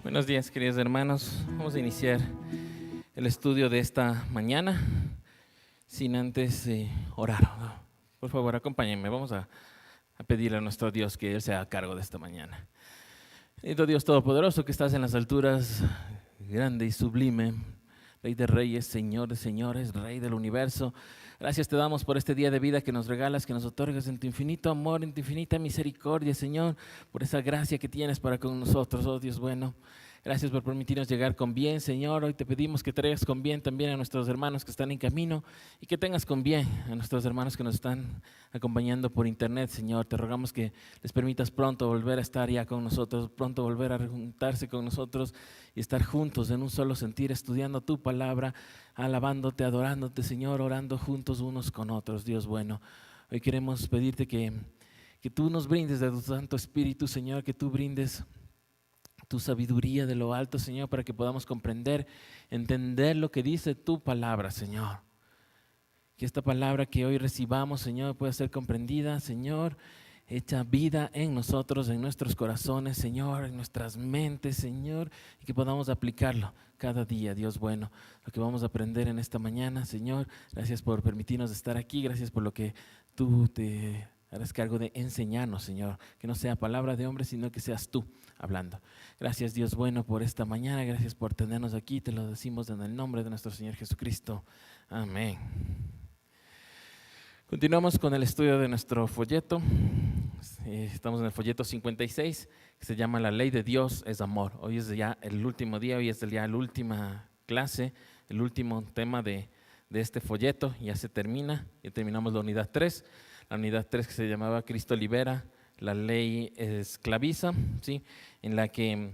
Buenos días, queridos hermanos. Vamos a iniciar el estudio de esta mañana sin antes orar, ¿no? Por favor, acompáñenme. Vamos a pedirle a nuestro Dios que Él sea a cargo de esta mañana. Bendito Dios Todopoderoso, que estás en las alturas, grande y sublime, Rey de reyes, Señor de señores, Rey del universo. Gracias te damos por este día de vida que nos regalas, que nos otorgas en tu infinito amor, en tu infinita misericordia, Señor, por esa gracia que tienes para con nosotros, oh Dios bueno. Gracias por permitirnos llegar con bien, Señor. Hoy te pedimos que traigas con bien también a nuestros hermanos que están en camino y que tengas con bien a nuestros hermanos que nos están acompañando por internet, Señor. Te rogamos que les permitas pronto volver a estar ya con nosotros, pronto volver a juntarse con nosotros y estar juntos en un solo sentir, estudiando tu palabra, alabándote, adorándote, Señor, orando juntos unos con otros, Dios bueno. Hoy queremos pedirte que tú nos brindes de tu Santo Espíritu, Señor, que tú brindes tu sabiduría de lo alto, Señor, para que podamos comprender, entender lo que dice tu palabra, Señor. Que esta palabra que hoy recibamos, Señor, pueda ser comprendida, Señor, hecha vida en nosotros, en nuestros corazones, Señor, en nuestras mentes, Señor, y que podamos aplicarlo cada día, Dios bueno. Lo que vamos a aprender en esta mañana, Señor, gracias por permitirnos estar aquí, gracias por lo que tú te harás cargo de enseñarnos, Señor, que no sea palabra de hombre, sino que seas tú hablando. Gracias, Dios bueno, por esta mañana, gracias por tenernos aquí, te lo decimos en el nombre de nuestro Señor Jesucristo. Amén. Continuamos con el estudio de nuestro folleto. Estamos en el folleto 56, que se llama La ley de Dios es amor. Hoy es ya el último día, hoy es ya la última clase, el último tema de este folleto. Ya se termina, ya terminamos la unidad 3. La unidad 3 que se llamaba Cristo libera, la ley esclaviza, ¿sí? En la que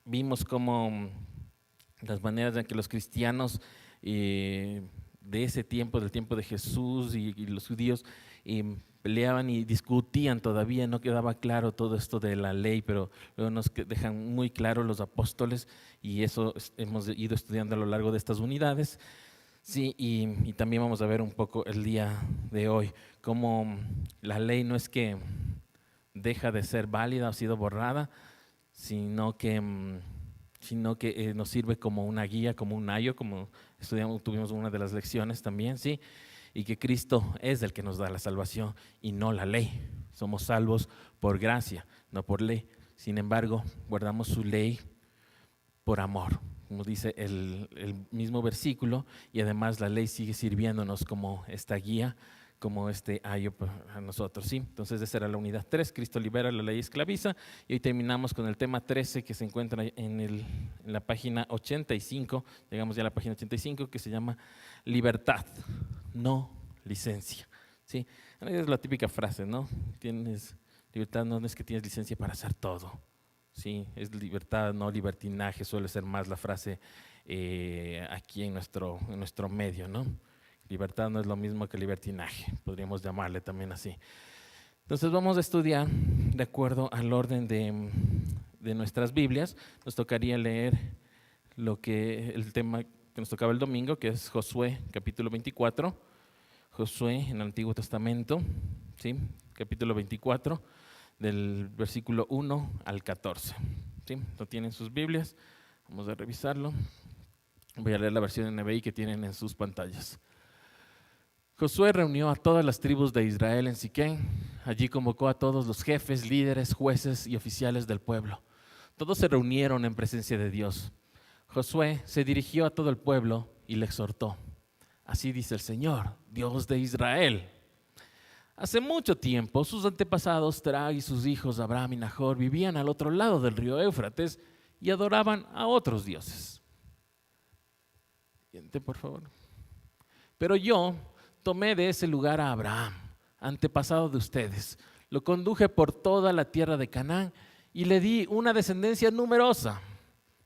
vimos cómo las maneras en que los cristianos de ese tiempo, del tiempo de Jesús y los judíos peleaban y discutían todavía, no quedaba claro todo esto de la ley, pero luego nos dejan muy claro los apóstoles y eso hemos ido estudiando a lo largo de estas unidades. Sí, y también vamos a ver un poco el día de hoy, cómo la ley no es que deja de ser válida o ha sido borrada, sino que nos sirve como una guía, como un ayo, como tuvimos una de las lecciones también, ¿sí? Y que Cristo es el que nos da la salvación y no la ley. Somos salvos por gracia, no por ley. Sin embargo, guardamos su ley por amor, como dice el mismo versículo, y además la ley sigue sirviéndonos como esta guía, como este ayo a nosotros, ¿sí? Entonces esa era la unidad 3, Cristo libera, la ley esclaviza, y hoy terminamos con el tema 13 que se encuentra en la página 85, llegamos ya a la página 85, que se llama libertad, no licencia, ¿sí? Es la típica frase, ¿no? Tienes libertad, no es que tienes licencia para hacer todo. Sí, es libertad, no libertinaje, suele ser más la frase aquí en nuestro medio, ¿no? Libertad no es lo mismo que libertinaje, podríamos llamarle también así. Entonces vamos a estudiar de acuerdo al orden de nuestras Biblias. Nos tocaría leer el tema que nos tocaba el domingo, que es Josué capítulo 24, Josué en el Antiguo Testamento, ¿sí? Capítulo 24, del versículo 1 al 14. ¿Sí? ¿No tienen sus Biblias? Vamos a revisarlo. Voy a leer la versión NBI que tienen en sus pantallas. Josué reunió a todas las tribus de Israel en Siquem. Allí convocó a todos los jefes, líderes, jueces y oficiales del pueblo. Todos se reunieron en presencia de Dios. Josué se dirigió a todo el pueblo y le exhortó. Así dice el Señor, Dios de Israel. Hace mucho tiempo, sus antepasados Terah y sus hijos Abraham y Nahor vivían al otro lado del río Éufrates y adoraban a otros dioses. Siguiente, por favor. Pero yo tomé de ese lugar a Abraham, antepasado de ustedes, lo conduje por toda la tierra de Canaán y le di una descendencia numerosa.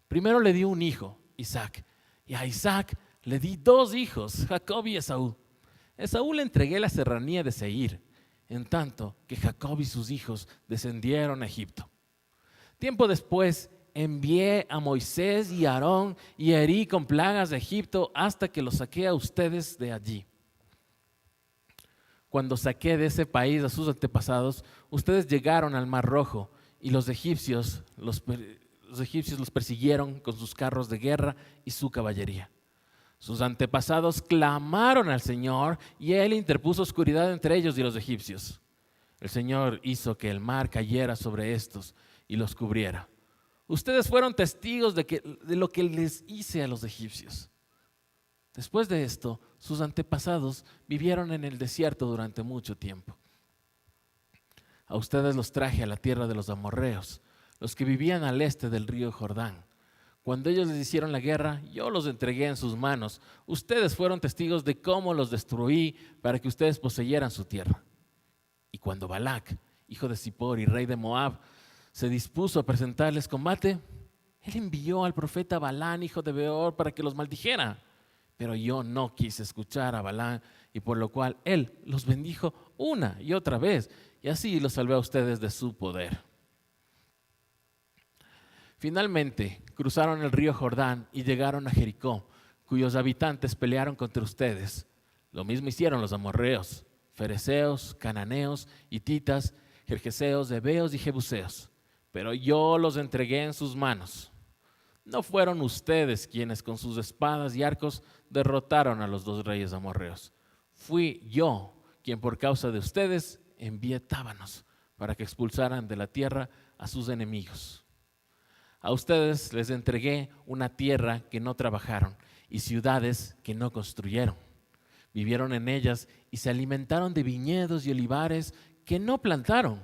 Primero le di un hijo, Isaac, y a Isaac le di 2 hijos, Jacob y Esaú. Esaú le entregué la serranía de Seir, en tanto que Jacob y sus hijos descendieron a Egipto. Tiempo después envié a Moisés y a Aarón y herí con plagas de Egipto hasta que los saqué a ustedes de allí. Cuando saqué de ese país a sus antepasados, ustedes llegaron al Mar Rojo y los egipcios los los egipcios los persiguieron con sus carros de guerra y su caballería. Sus antepasados clamaron al Señor y Él interpuso oscuridad entre ellos y los egipcios. El Señor hizo que el mar cayera sobre estos y los cubriera. Ustedes fueron testigos de lo que les hice a los egipcios. Después de esto, sus antepasados vivieron en el desierto durante mucho tiempo. A ustedes los traje a la tierra de los amorreos, los que vivían al este del río Jordán. Cuando ellos les hicieron la guerra, yo los entregué en sus manos. Ustedes fueron testigos de cómo los destruí para que ustedes poseyeran su tierra. Y cuando Balac, hijo de Zippor y rey de Moab, se dispuso a presentarles combate, él envió al profeta Balán, hijo de Beor, para que los maldijera. Pero yo no quise escuchar a Balán, y por lo cual él los bendijo una y otra vez, y así los salvé a ustedes de su poder. Finalmente cruzaron el río Jordán y llegaron a Jericó, cuyos habitantes pelearon contra ustedes. Lo mismo hicieron los amorreos, fereceos, cananeos, hititas, gergeseos, heveos y jebuseos. Pero yo los entregué en sus manos. No fueron ustedes quienes con sus espadas y arcos derrotaron a los dos reyes amorreos. Fui yo quien por causa de ustedes envié tábanos para que expulsaran de la tierra a sus enemigos. A ustedes les entregué una tierra que no trabajaron y ciudades que no construyeron. Vivieron en ellas y se alimentaron de viñedos y olivares que no plantaron.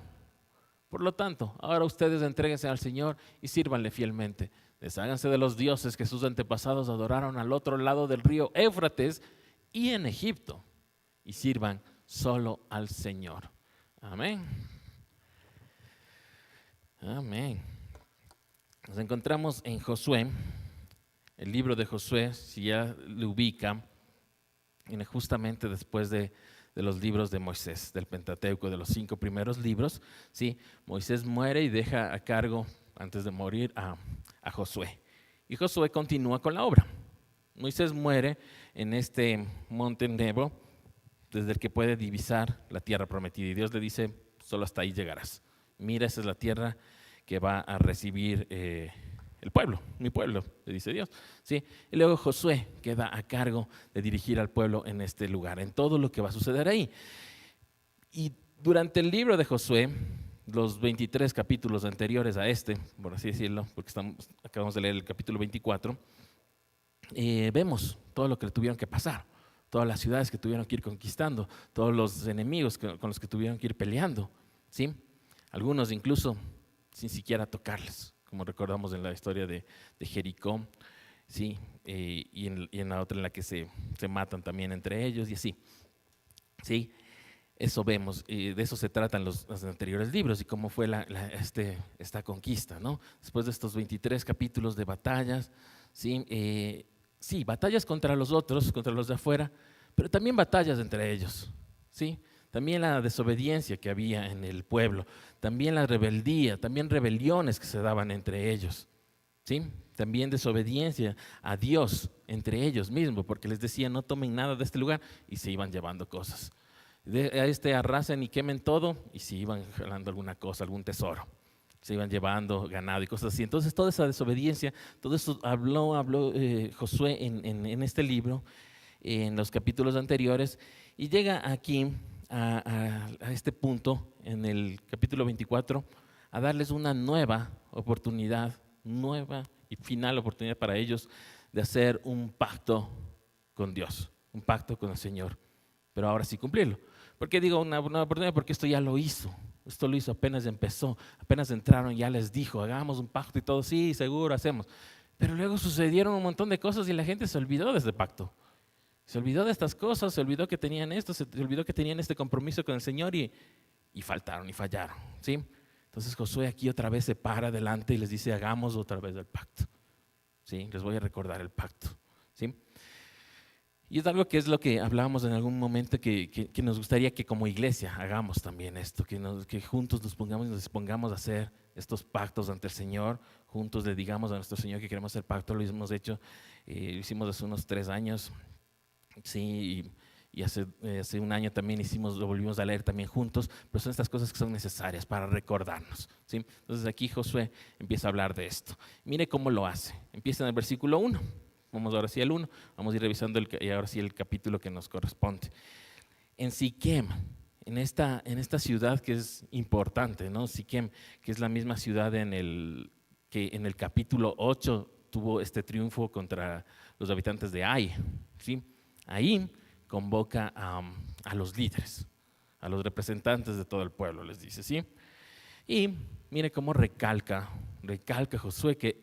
Por lo tanto, ahora ustedes entréguense al Señor y sírvanle fielmente. Desháganse de los dioses que sus antepasados adoraron al otro lado del río Éufrates y en Egipto, y sirvan solo al Señor. Amén. Amén. Nos encontramos en Josué, el libro de Josué, si ya lo ubica, viene justamente después de los libros de Moisés, del Pentateuco, de los 5 primeros libros. ¿Sí? Moisés muere y deja a cargo, antes de morir, a Josué. Y Josué continúa con la obra. Moisés muere en este monte Nebo, desde el que puede divisar la tierra prometida. Y Dios le dice, solo hasta ahí llegarás. Mira, esa es la tierra que va a recibir el pueblo, mi pueblo, le dice Dios. ¿Sí? Y luego Josué queda a cargo de dirigir al pueblo en este lugar, en todo lo que va a suceder ahí. Y durante el libro de Josué, los 23 capítulos anteriores a este, por así decirlo, porque acabamos de leer el capítulo 24, vemos todo lo que le tuvieron que pasar, todas las ciudades que tuvieron que ir conquistando, todos los enemigos con los que tuvieron que ir peleando, ¿sí? Algunos incluso sin siquiera tocarles, como recordamos en la historia de Jericó, ¿sí? Y en la otra en la que se matan también entre ellos y así, ¿sí? Eso vemos, de eso se tratan los anteriores libros y cómo fue esta conquista, ¿no? Después de estos 23 capítulos de batallas, ¿sí? Sí, batallas contra los otros, contra los de afuera, pero también batallas entre ellos, ¿sí? También la desobediencia que había en el pueblo, también la rebeldía, también rebeliones que se daban entre ellos, ¿sí? También desobediencia a Dios entre ellos mismos, porque les decían no tomen nada de este lugar y se iban llevando cosas. Arrasen y quemen todo y se iban jalando alguna cosa, algún tesoro. Se iban llevando ganado y cosas así. Entonces toda esa desobediencia, todo eso habló Josué en este libro, en los capítulos anteriores, y llega aquí a este punto, en el capítulo 24, a darles una nueva oportunidad, nueva y final oportunidad para ellos de hacer un pacto con Dios, un pacto con el Señor, pero ahora sí cumplirlo. ¿Por qué digo una oportunidad? Porque esto ya lo hizo. Esto lo hizo apenas empezó, apenas entraron, ya les dijo, hagamos un pacto y todo, sí, seguro, hacemos. Pero luego sucedieron un montón de cosas y la gente se olvidó de ese pacto. Se olvidó de estas cosas, se olvidó que tenían esto, se olvidó que tenían este compromiso con el Señor y faltaron y fallaron, ¿sí? Entonces Josué aquí otra vez se para adelante y les dice, hagamos otra vez el pacto, ¿sí? Les voy a recordar el pacto, ¿sí? Y es algo que es lo que hablábamos en algún momento que nos gustaría que como iglesia hagamos también esto, que juntos nos pongamos a hacer estos pactos ante el Señor, juntos le digamos a nuestro Señor que queremos hacer pacto, lo hemos hecho, lo hicimos hace unos 3 años, sí, y hace un año también lo volvimos a leer también juntos, pero son estas cosas que son necesarias para recordarnos, ¿sí? Entonces aquí Josué empieza a hablar de esto. Mire cómo lo hace. Empieza en el versículo 1. Vamos ahora sí al 1. Vamos a ir revisando ahora sí el capítulo que nos corresponde. En Siquem, en esta ciudad que es importante, ¿no? Siquem, que es la misma ciudad que en el capítulo 8 tuvo este triunfo contra los habitantes de Ai, ¿sí? Ahí convoca a los líderes, a los representantes de todo el pueblo, les dice, ¿sí? Y mire cómo recalca Josué que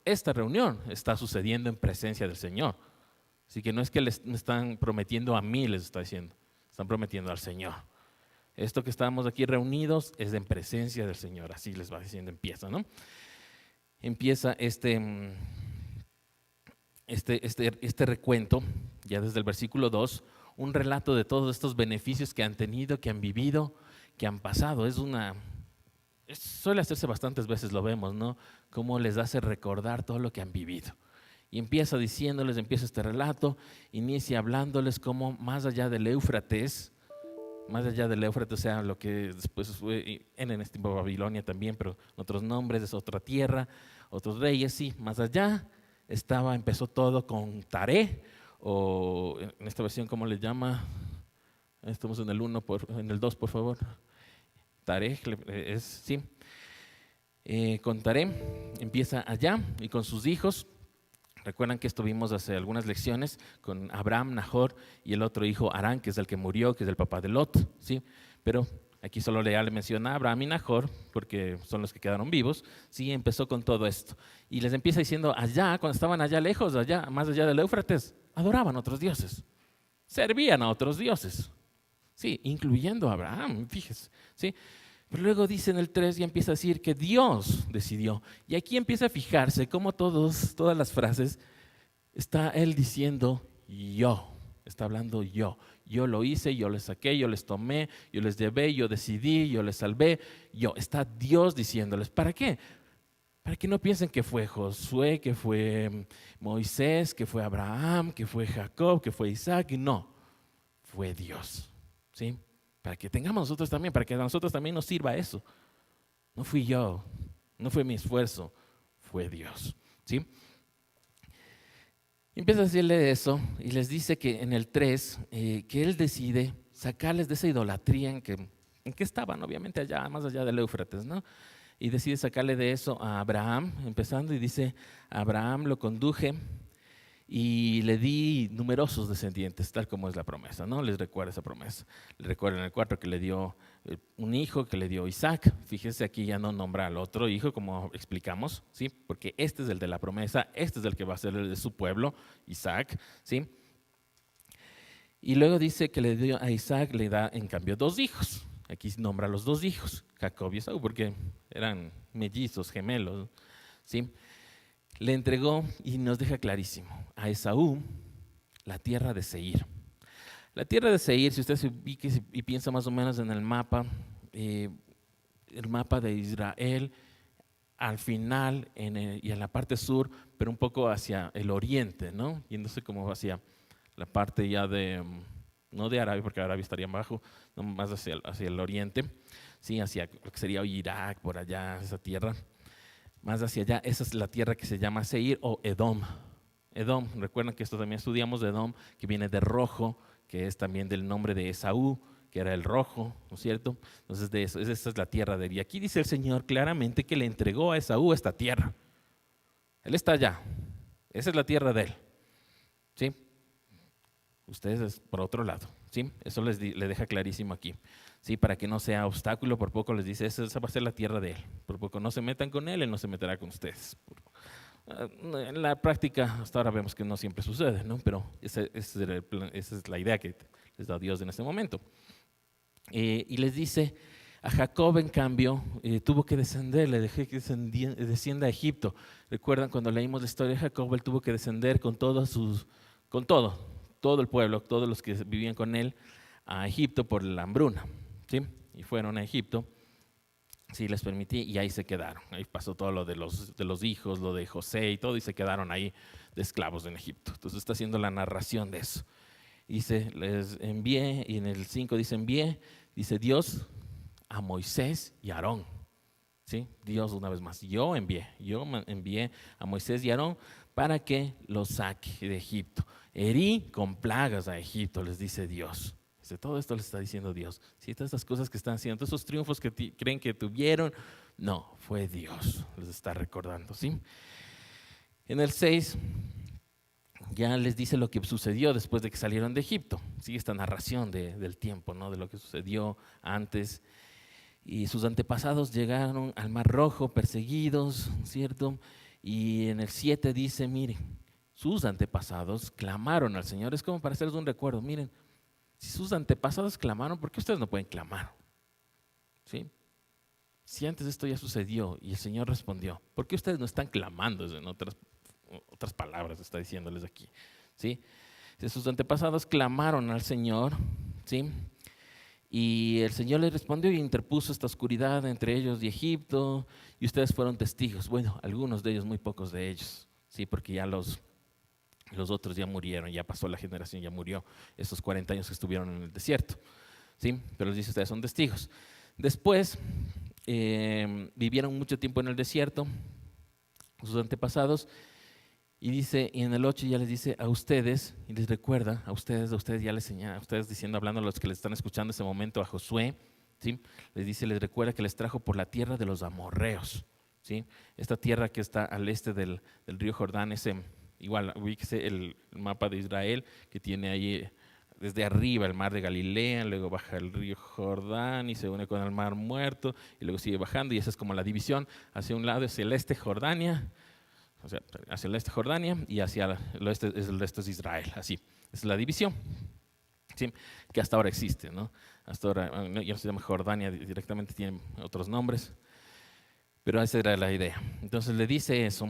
esta reunión está sucediendo en presencia del Señor. Así que no es que les están prometiendo a mí, les está diciendo, están prometiendo al Señor. Esto que estamos aquí reunidos es en presencia del Señor, así les va diciendo, empieza, ¿no? Empieza este recuento, ya desde el versículo 2, un relato de todos estos beneficios que han tenido, que han vivido, que han pasado. Suele hacerse bastantes veces, lo vemos, ¿no? Cómo les hace recordar todo lo que han vivido. Y empieza este relato, inicia hablándoles cómo más allá del Éufrates, o sea, lo que después fue en este tiempo Babilonia también, pero otros nombres, es otra tierra, otros reyes, sí, más allá empezó todo con Taré, o en esta versión, ¿cómo le llama? Estamos en el 2, por favor. Taré, sí. Con Taré empieza allá y con sus hijos. Recuerdan que estuvimos hace algunas lecciones con Abraham, Nahor y el otro hijo Harán, que es el que murió, que es el papá de Lot, ¿sí? Pero aquí solo le menciona a Abraham y Nahor, porque son los que quedaron vivos. Sí, empezó con todo esto. Y les empieza diciendo, allá, cuando estaban allá lejos, más allá del Éufrates, adoraban a otros dioses, servían a otros dioses, sí, incluyendo a Abraham, fíjese, ¿sí? Pero luego dice en el 3 y empieza a decir que Dios decidió. Y aquí empieza a fijarse cómo todas las frases está él diciendo yo, está hablando yo. Yo lo hice, yo les saqué, yo les tomé, yo les llevé, yo decidí, yo les salvé. Está Dios diciéndoles. ¿Para qué? Para que no piensen que fue Josué, que fue Moisés, que fue Abraham, que fue Jacob, que fue Isaac. No, fue Dios, ¿sí? Para que tengamos nosotros también, para que a nosotros también nos sirva eso. No fui yo, no fue mi esfuerzo, fue Dios, ¿sí? Empieza a decirle eso y les dice que en el 3, que él decide sacarles de esa idolatría en que estaban, obviamente allá, más allá del Éufrates, ¿no? Y decide sacarle de eso a Abraham, empezando y dice, a Abraham lo conduje y le di numerosos descendientes, tal como es la promesa, ¿no? Les recuerda esa promesa. Les recuerda en el 4 que le dio un hijo, que le dio Isaac. Fíjese, aquí ya no nombra al otro hijo, como explicamos, ¿sí? Porque este es el de la promesa, este es el que va a ser el de su pueblo, Isaac, ¿sí? Y luego dice que le dio a Isaac, le da en cambio 2 hijos. Aquí nombra a los 2 hijos, Jacob y Esaú, porque eran mellizos, gemelos, ¿sí? Le entregó y nos deja clarísimo a Esaú la tierra de Seir. La tierra de Seir, si usted se ubica y piensa más o menos en el mapa de Israel, al final y en la parte sur, pero un poco hacia el oriente, ¿no? Yéndose como hacia la parte ya no de Arabia, porque Arabia estaría abajo, no, más hacia el oriente, sí, hacia lo que sería Irak, por allá, esa tierra. Más hacia allá, esa es la tierra que se llama Seir o Edom. Edom, recuerdan que esto también estudiamos de Edom, que viene de rojo, que es también del nombre de Esaú, que era el rojo, ¿no es cierto? Entonces, esa es la tierra de él. Y aquí dice el Señor claramente que le entregó a Esaú esta tierra. Él está allá, esa es la tierra de él, ¿sí? Ustedes es por otro lado, ¿sí? Eso le deja clarísimo aquí. Sí, para que no sea obstáculo, por poco les dice, esa va a ser la tierra de él. Por poco no se metan con él no se meterá con ustedes. En la práctica, hasta ahora vemos que no siempre sucede, ¿no? Pero esa es la idea que les da Dios en este momento. Y les dice, a Jacob, en cambio, tuvo que descender, le dejé que descienda a Egipto. ¿Recuerdan cuando leímos la historia de Jacob? Él tuvo que descender con todo el pueblo, todos los que vivían con él, a Egipto por la hambruna, ¿sí? Y fueron a Egipto, sí les permití, y ahí se quedaron. Ahí pasó todo lo de los hijos, lo de José y todo, y se quedaron ahí de esclavos en Egipto. Entonces está haciendo la narración de eso. dice, les envié, y en el 5 dice envié, dice Dios a Moisés y a Aarón. ¿Sí? Dios una vez más, yo envié a Moisés y a Aarón para que los saque de Egipto. Herí con plagas a Egipto, les dice Dios. Dice, todo esto les está diciendo Dios. ¿Sí? Todas estas cosas que están haciendo, todos esos triunfos que creen que tuvieron, no, fue Dios, les está recordando. ¿Sí? En el 6 ya les dice lo que sucedió después de que salieron de Egipto. ¿Sí? Esta narración del tiempo, ¿no? De lo que sucedió antes. Y sus antepasados llegaron al Mar Rojo perseguidos, ¿cierto? Y en el 7 dice, miren, sus antepasados clamaron al Señor. Es como para hacerles un recuerdo, miren, si sus antepasados clamaron, ¿por qué ustedes no pueden clamar? ¿Sí? Si antes esto ya sucedió y el Señor respondió, ¿por qué ustedes no están clamando? En otras palabras está diciéndoles aquí, ¿sí? Si sus antepasados clamaron al Señor, ¿sí? Y el Señor les respondió y interpuso esta oscuridad entre ellos y Egipto, y ustedes fueron testigos. Bueno, algunos de ellos, muy pocos de ellos, sí, porque ya los otros ya murieron, ya pasó la generación, ya murió, estos 40 años que estuvieron en el desierto, sí, pero les dice, ustedes son testigos. Después vivieron mucho tiempo en el desierto, sus antepasados, y dice, y en el 8 ya les dice a ustedes, y les recuerda, a ustedes ya les señala, a ustedes diciendo, hablando a los que les están escuchando en ese momento, a Josué, ¿sí? Les dice, les recuerda que les trajo por la tierra de los amorreos, ¿sí? Esta tierra que está al este del río Jordán, igual, ubíquese el mapa de Israel, que tiene ahí desde arriba el mar de Galilea, luego baja el río Jordán y se une con el mar Muerto, y luego sigue bajando, y esa es como la división, hacia un lado es el este Jordania, o sea, hacia el este Jordania y hacia el oeste es Israel, así. Esa es la división, ¿sí? Que hasta ahora existe, ¿no? Hasta ahora ya no se llama Jordania directamente, tiene otros nombres, pero esa era la idea. Entonces le dice eso,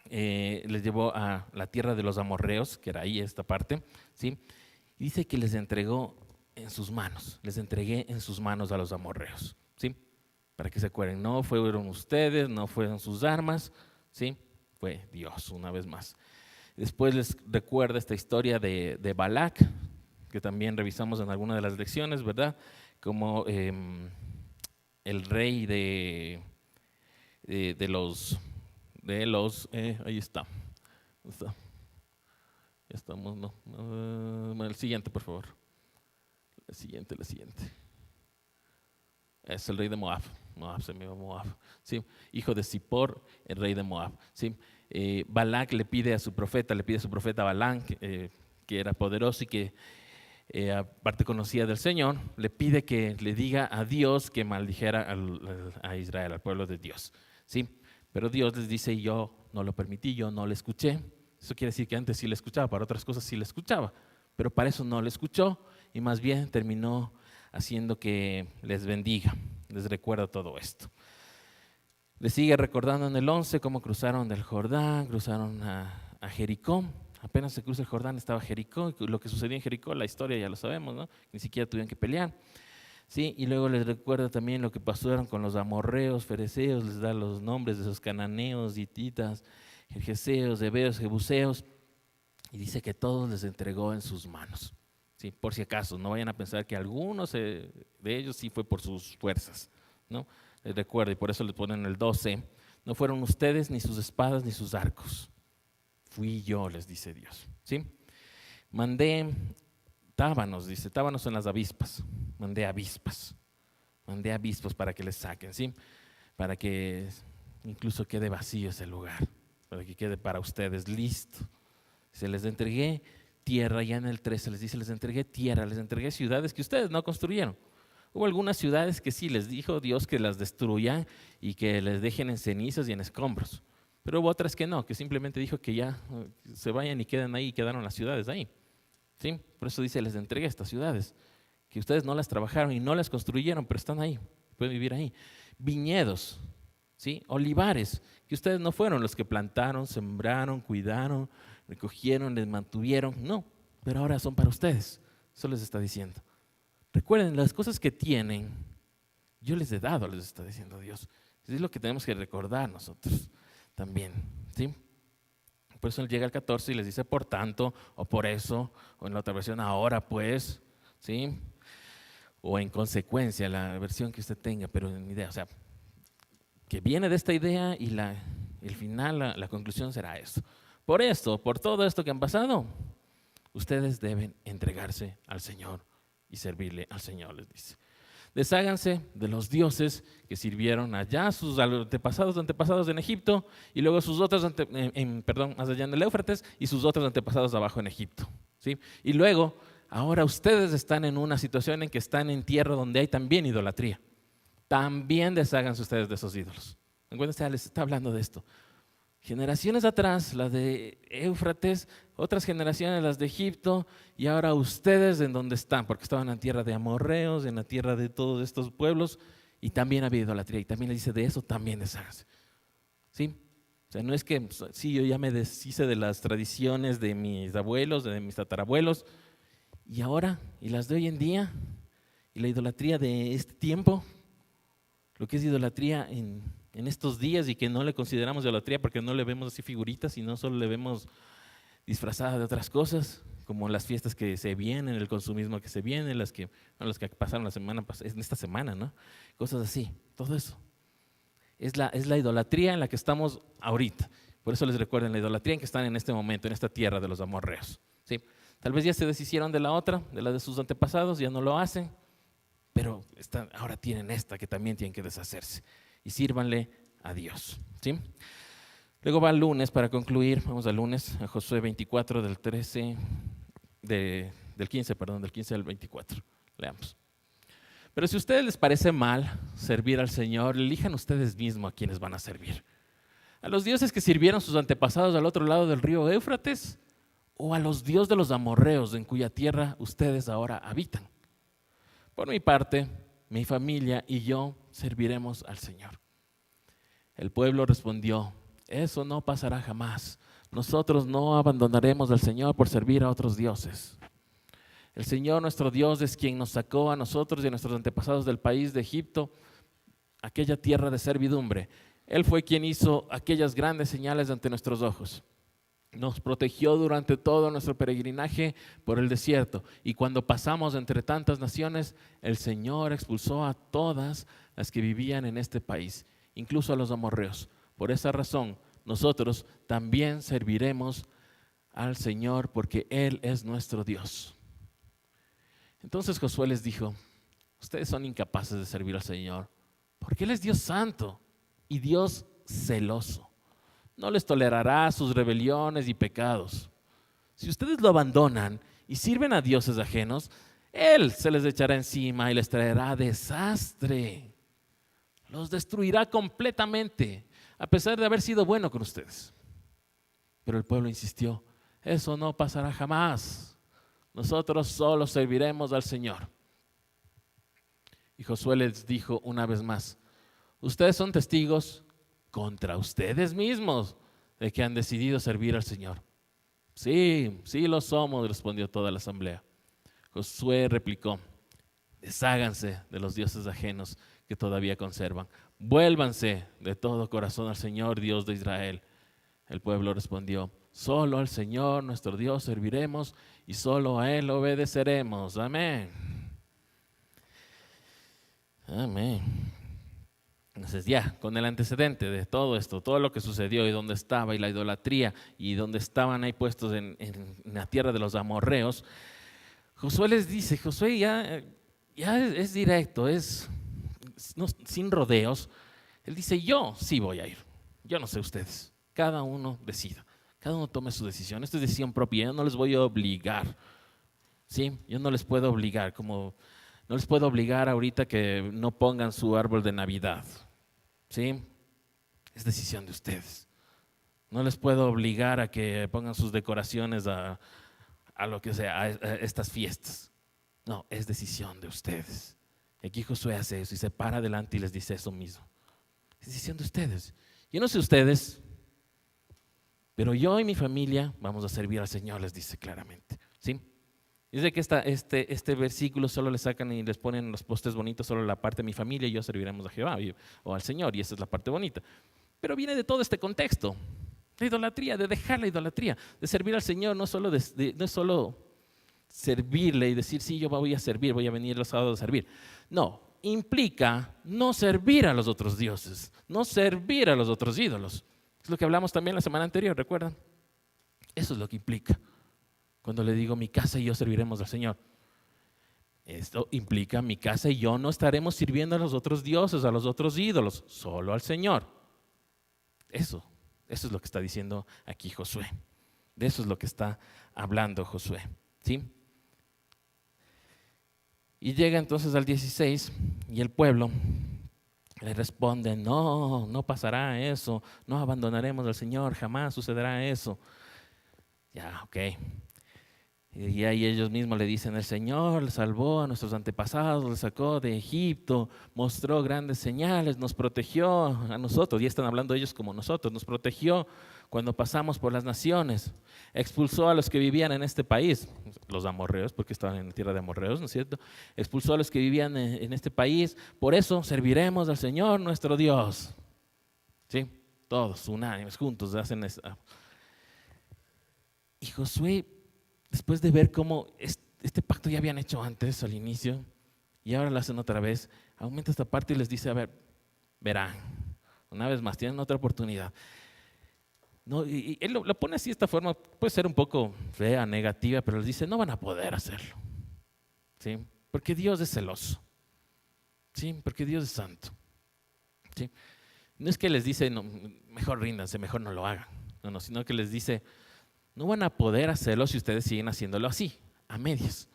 les llevó a la tierra de los amorreos, que era ahí esta parte, ¿sí? Y dice que les entregó en sus manos, les entregué en sus manos a los amorreos, ¿sí? Para que se acuerden, no fueron ustedes, no fueron sus armas, ¿sí? Fue Dios una vez más. Después les recuerda esta historia de Balac, que también revisamos en alguna de las lecciones, ¿verdad? Como el rey de los, ahí está. Ya estamos, no. El siguiente, por favor. El siguiente. Es el rey de Moab. Se me va Moab. ¿Sí? Hijo de Zippor, el rey de Moab. ¿Sí? Balac le pide a su profeta Balaam, que era poderoso y que aparte conocía del Señor, le pide que le diga a Dios que maldijera a Israel, al pueblo de Dios. ¿Sí? Pero Dios les dice, yo no lo permití, yo no le escuché. Eso quiere decir que antes sí le escuchaba, para otras cosas sí le escuchaba, pero para eso no le escuchó y más bien terminó haciendo que les bendiga. Les recuerda todo esto. Les sigue recordando en el 11 cómo cruzaron del Jordán, cruzaron a Jericó. Apenas se cruza el Jordán estaba Jericó. Lo que sucedió en Jericó, la historia ya lo sabemos, ¿no? Ni siquiera tuvieron que pelear. ¿Sí? Y luego les recuerda también lo que pasaron con los amorreos, fereceos, les da los nombres de esos cananeos, hititas, gergeseos, heveos, jebuseos, y dice que todos les entregó en sus manos. ¿Sí? Por si acaso, no vayan a pensar que algunos de ellos sí fue por sus fuerzas, ¿no? Les recuerda, y por eso les ponen el 12, no fueron ustedes ni sus espadas ni sus arcos, fui yo, les dice Dios. ¿Sí? Mandé tábanos, dice, tábanos en las avispas, mandé avispas para que les saquen, ¿sí? Para que incluso quede vacío ese lugar, para que quede para ustedes listo. Se les entregué tierra, ya en el 13 les dice, les entregué tierra, les entregué ciudades que ustedes no construyeron. Hubo algunas ciudades que sí les dijo Dios que las destruyan y que les dejen en cenizas y en escombros, pero hubo otras que no, que simplemente dijo que ya se vayan y queden ahí, y quedaron las ciudades ahí. ¿Sí? Por eso dice, les entregué estas ciudades, que ustedes no las trabajaron y no las construyeron, pero están ahí, pueden vivir ahí. Viñedos, ¿sí? Olivares, que ustedes no fueron los que plantaron, sembraron, cuidaron, recogieron, les mantuvieron, no, pero ahora son para ustedes. Eso les está diciendo. Recuerden, las cosas que tienen, yo les he dado, les está diciendo Dios. Es lo que tenemos que recordar nosotros también, ¿sí? por eso él llega al 14 y les dice por tanto, o por eso, o en la otra versión ahora pues, ¿sí? O en consecuencia, la versión que usted tenga, pero en idea, o sea, que viene de esta idea y el final, la conclusión será esto. Por esto, por todo esto que han pasado, ustedes deben entregarse al Señor y servirle al Señor, les dice. Desháganse de los dioses que sirvieron allá, sus antepasados en Egipto, y luego sus otros, más allá en el Éufrates, y sus otros antepasados abajo en Egipto. ¿Sí? Y luego, ahora ustedes están en una situación en que están en tierra donde hay también idolatría. También desháganse ustedes de esos ídolos. Entonces les está hablando de esto. Generaciones atrás, las de Éufrates, otras generaciones, las de Egipto, y ahora ustedes en donde están, porque estaban en tierra de amorreos, en la tierra de todos estos pueblos, y también había idolatría, y también le dice de eso también desháganse. ¿Sí? O sea, no es que, sí, yo ya me deshice de las tradiciones de mis abuelos, de mis tatarabuelos, y ahora, y las de hoy en día, y la idolatría de este tiempo, lo que es idolatría en estos días y que no le consideramos idolatría porque no le vemos así figuritas, sino solo le vemos disfrazada de otras cosas, como las fiestas que se vienen, el consumismo que se viene, las que pasaron en esta semana, ¿no? Cosas así, todo eso. Es la idolatría en la que estamos ahorita. Por eso les recuerdo la idolatría en que están en este momento, en esta tierra de los amorreos. ¿Sí? Tal vez ya se deshicieron de la otra, de la de sus antepasados, ya no lo hacen, pero ahora tienen esta que también tienen que deshacerse. Y sírvanle a Dios. ¿Sí? Luego va el lunes para concluir. Vamos al lunes, a Josué 24 del 15 al 24. Leamos. Pero si a ustedes les parece mal servir al Señor, elijan ustedes mismos a quienes van a servir. ¿A los dioses que sirvieron sus antepasados al otro lado del río Éufrates? ¿O a los dioses de los amorreos en cuya tierra ustedes ahora habitan? Por mi parte, mi familia y yo serviremos al Señor. El pueblo respondió: eso no pasará jamás. Nosotros no abandonaremos al Señor por servir a otros dioses. El Señor nuestro Dios es quien nos sacó a nosotros y a nuestros antepasados del país de Egipto, aquella tierra de servidumbre. Él fue quien hizo aquellas grandes señales ante nuestros ojos. Nos protegió durante todo nuestro peregrinaje por el desierto, y cuando pasamos entre tantas naciones, el Señor expulsó a todas las que vivían en este país, incluso a los amorreos. Por esa razón, nosotros también serviremos al Señor, porque Él es nuestro Dios. Entonces Josué les dijo: ustedes son incapaces de servir al Señor, porque Él es Dios santo y Dios celoso. No les tolerará sus rebeliones y pecados. Si ustedes lo abandonan y sirven a dioses ajenos, Él se les echará encima y les traerá desastre. Los destruirá completamente, a pesar de haber sido bueno con ustedes. Pero el pueblo insistió: eso no pasará jamás. Nosotros solo serviremos al Señor. Y Josué les dijo una vez más: ustedes son testigos contra ustedes mismos de que han decidido servir al Señor. Sí, sí lo somos, respondió toda la asamblea. Josué replicó: desháganse de los dioses ajenos que todavía conservan. Vuélvanse de todo corazón al Señor, Dios de Israel. El pueblo respondió: solo al Señor nuestro Dios serviremos y solo a Él obedeceremos. Amén. Amén. Entonces ya, con el antecedente de todo esto, todo lo que sucedió y dónde estaba y la idolatría y dónde estaban ahí puestos en la tierra de los amorreos, Josué les dice, Josué ya es directo, sin rodeos. Él dice: yo sí voy a ir, yo no sé ustedes, cada uno decida, cada uno tome su decisión, esta es decisión propia, yo no les voy a obligar, ¿sí? Yo no les puedo obligar, como no les puedo obligar ahorita que no pongan su árbol de Navidad, ¿sí? Es decisión de ustedes. No les puedo obligar a que pongan sus decoraciones a lo que sea, a estas fiestas. No, es decisión de ustedes. Y aquí Josué hace eso y se para adelante y les dice eso mismo. Es decisión de ustedes. Yo no sé ustedes, pero yo y mi familia vamos a servir al Señor, les dice claramente, ¿sí? Dice que este versículo solo le sacan y les ponen los postes bonitos, solo la parte de mi familia y yo serviremos a Jehová o al Señor, y esa es la parte bonita. Pero viene de todo este contexto. La idolatría, de dejar la idolatría, de servir al Señor, no es solo servirle y decir, sí, yo voy a servir, voy a venir los sábados a servir. No, implica no servir a los otros dioses, no servir a los otros ídolos. Es lo que hablamos también la semana anterior, ¿recuerdan? Eso es lo que implica. Cuando le digo, mi casa y yo serviremos al Señor. Esto implica, mi casa y yo no estaremos sirviendo a los otros dioses, a los otros ídolos, solo al Señor. Eso es lo que está diciendo aquí Josué. De eso es lo que está hablando Josué, ¿sí? Y llega entonces al 16 y el pueblo le responde, no, no pasará eso, no abandonaremos al Señor, jamás sucederá eso. Ya, ok. Y ahí ellos mismos le dicen, el Señor salvó a nuestros antepasados, los sacó de Egipto, mostró grandes señales, nos protegió a nosotros, y están hablando ellos como nosotros, nos protegió cuando pasamos por las naciones, expulsó a los que vivían en este país, los amorreos, porque estaban en la tierra de amorreos, ¿no es cierto? Expulsó a los que vivían en este país, por eso serviremos al Señor nuestro Dios. ¿Sí? Todos, unánimes, juntos, hacen eso. Y Josué, después de ver cómo este pacto ya habían hecho antes al inicio y ahora lo hacen otra vez, aumenta esta parte y les dice, a ver, verán, una vez más, tienen otra oportunidad. No, y él lo pone así de esta forma, puede ser un poco fea, negativa, pero les dice, no van a poder hacerlo, ¿sí? Porque Dios es celoso, ¿sí? Porque Dios es santo, ¿sí? No es que les dice, no, mejor ríndanse, mejor no lo hagan, no, sino que les dice, no van a poder hacerlo si ustedes siguen haciéndolo así, a medias.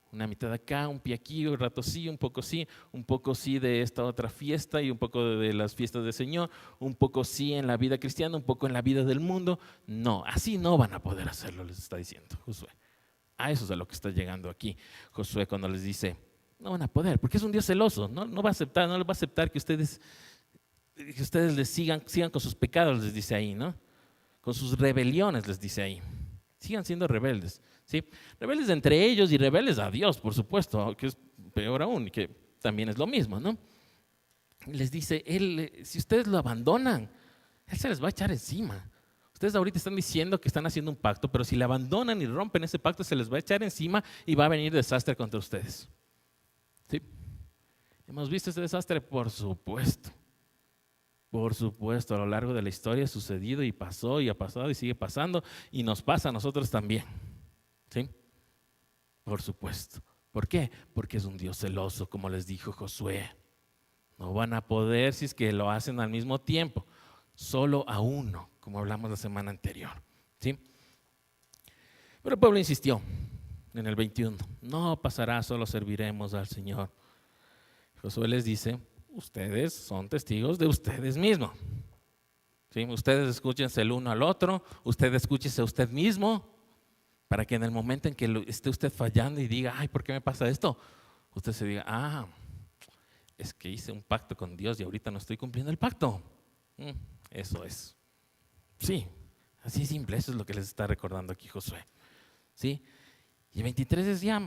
Una mitad acá, un pie aquí, un rato sí, un poco sí de esta otra fiesta y un poco de las fiestas del Señor, un poco sí en la vida cristiana, un poco en la vida del mundo. No, así no van a poder hacerlo, les está diciendo Josué. A eso es a lo que está llegando aquí Josué cuando les dice, no van a poder, porque es un Dios celoso, no va a aceptar que ustedes les sigan con sus pecados, les dice ahí, ¿no? Con sus rebeliones, les dice ahí. Sigan siendo rebeldes, ¿sí? Rebeldes entre ellos y rebeldes a Dios, por supuesto, que es peor aún, y que también es lo mismo, ¿no? Les dice, si ustedes lo abandonan, Él se les va a echar encima. Ustedes ahorita están diciendo que están haciendo un pacto, pero si le abandonan y rompen ese pacto, se les va a echar encima y va a venir desastre contra ustedes. ¿Sí? ¿Hemos visto ese desastre? Por supuesto. Por supuesto, a lo largo de la historia ha sucedido y pasó y ha pasado y sigue pasando y nos pasa a nosotros también. ¿Sí? Por supuesto. ¿Por qué? Porque es un Dios celoso, como les dijo Josué. No van a poder si es que lo hacen al mismo tiempo, solo a uno, como hablamos la semana anterior. ¿Sí? Pero el pueblo insistió en el 21. No pasará, solo serviremos al Señor. Josué les dice, ustedes son testigos de ustedes mismos. ¿Sí? Ustedes escúchense el uno al otro, usted escúchese a usted mismo, para que en el momento en que esté usted fallando y diga, ay, ¿por qué me pasa esto? Usted se diga, es que hice un pacto con Dios y ahorita no estoy cumpliendo el pacto. Eso es. Sí, así simple, eso es lo que les está recordando aquí Josué. ¿Sí? Y el 23 es ya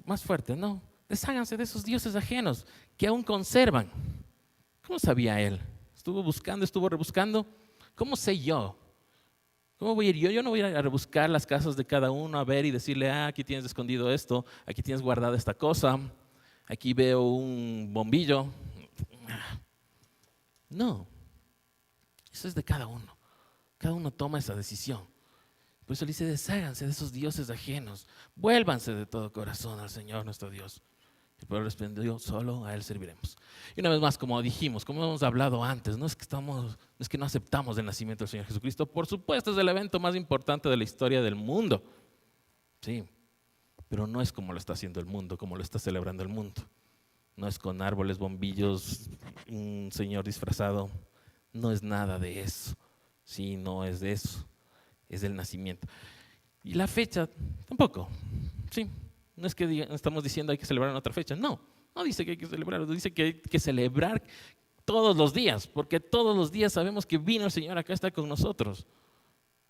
más fuerte, ¿no? Desháganse de esos dioses ajenos que aún conservan. ¿Cómo sabía él? Estuvo buscando, estuvo rebuscando. ¿Cómo sé yo? ¿Cómo voy a ir yo? Yo no voy a ir a rebuscar las casas de cada uno, a ver y decirle, aquí tienes escondido esto, aquí tienes guardada esta cosa, aquí veo un bombillo. No, eso es de cada uno. Cada uno toma esa decisión. Por eso le dice, desháganse de esos dioses ajenos, vuélvanse de todo corazón al Señor nuestro Dios. El pueblo respondió, solo a Él serviremos. Y una vez más, como dijimos, como hemos hablado antes, no es que no aceptamos el nacimiento del Señor Jesucristo. Por supuesto, es el evento más importante de la historia del mundo. Sí, pero no es como lo está haciendo el mundo, como lo está celebrando el mundo. No es con árboles, bombillos, un Señor disfrazado. No es nada de eso. Sí, no es de eso. Es del nacimiento. Y la fecha, tampoco. Sí. No es que estamos diciendo hay que celebrar en otra fecha, no dice que hay que celebrar, dice que hay que celebrar todos los días, porque todos los días sabemos que vino el Señor acá, está con nosotros,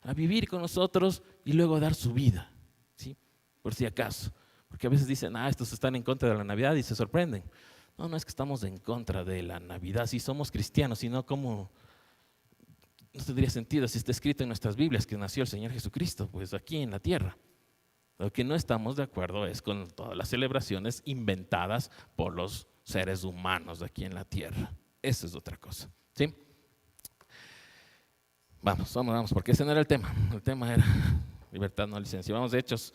a vivir con nosotros y luego a dar su vida, ¿sí? Por si acaso, porque a veces dicen, estos están en contra de la Navidad y se sorprenden. No es que estamos en contra de la Navidad, si somos cristianos, sino como no tendría sentido si está escrito en nuestras Biblias que nació el Señor Jesucristo, pues aquí en la tierra. Lo que no estamos de acuerdo es con todas las celebraciones inventadas por los seres humanos de aquí en la tierra. Esa es otra cosa, ¿sí? Vamos, porque ese no era el tema. El tema era libertad, no licencia. Vamos de Hechos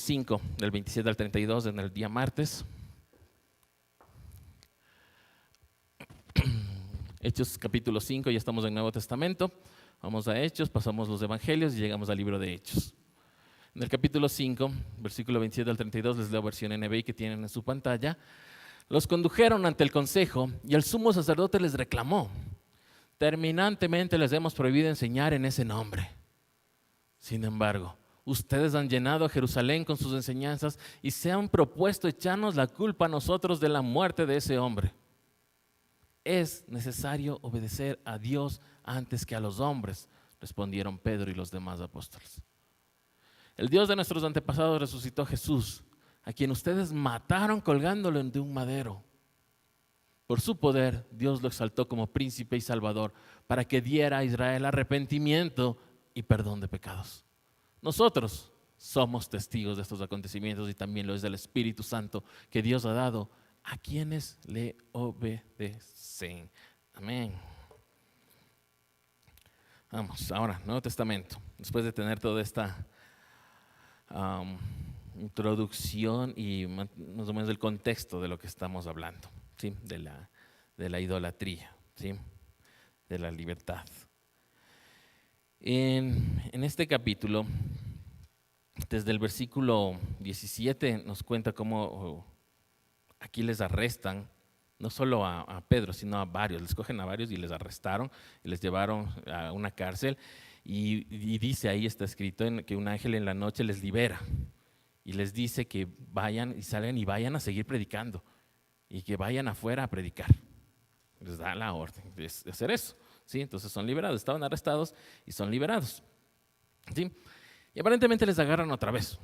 5, del 27 al 32, en el día martes. Hechos capítulo 5, ya estamos en el Nuevo Testamento. Vamos a Hechos, pasamos los evangelios y llegamos al libro de Hechos. En el capítulo 5, versículo 27 al 32, les leo versión NBI que tienen en su pantalla. Los condujeron ante el consejo y el sumo sacerdote les reclamó: terminantemente les hemos prohibido enseñar en ese nombre. Sin embargo, ustedes han llenado a Jerusalén con sus enseñanzas y se han propuesto echarnos la culpa a nosotros de la muerte de ese hombre. Es necesario obedecer a Dios antes que a los hombres, respondieron Pedro y los demás apóstoles. El Dios de nuestros antepasados resucitó a Jesús, a quien ustedes mataron colgándolo de un madero. Por su poder, Dios lo exaltó como príncipe y salvador para que diera a Israel arrepentimiento y perdón de pecados. Nosotros somos testigos de estos acontecimientos y también lo es del Espíritu Santo que Dios ha dado a quienes le obedecen. Amén. Vamos, ahora, Nuevo Testamento. Después de tener toda esta introducción y más o menos el contexto de lo que estamos hablando, ¿sí? de la idolatría, ¿sí? De la libertad. En este capítulo, desde el versículo 17, nos cuenta cómo aquí les arrestan, no solo a Pedro, sino a varios. Les cogen a varios y les arrestaron y les llevaron a una cárcel. Y dice, ahí está escrito que un ángel en la noche les libera y les dice que vayan y salgan y vayan a seguir predicando y que vayan afuera a predicar. Les da la orden de hacer eso, ¿sí? Entonces son liberados, estaban arrestados y son liberados, ¿sí? Y aparentemente les agarran otra vez.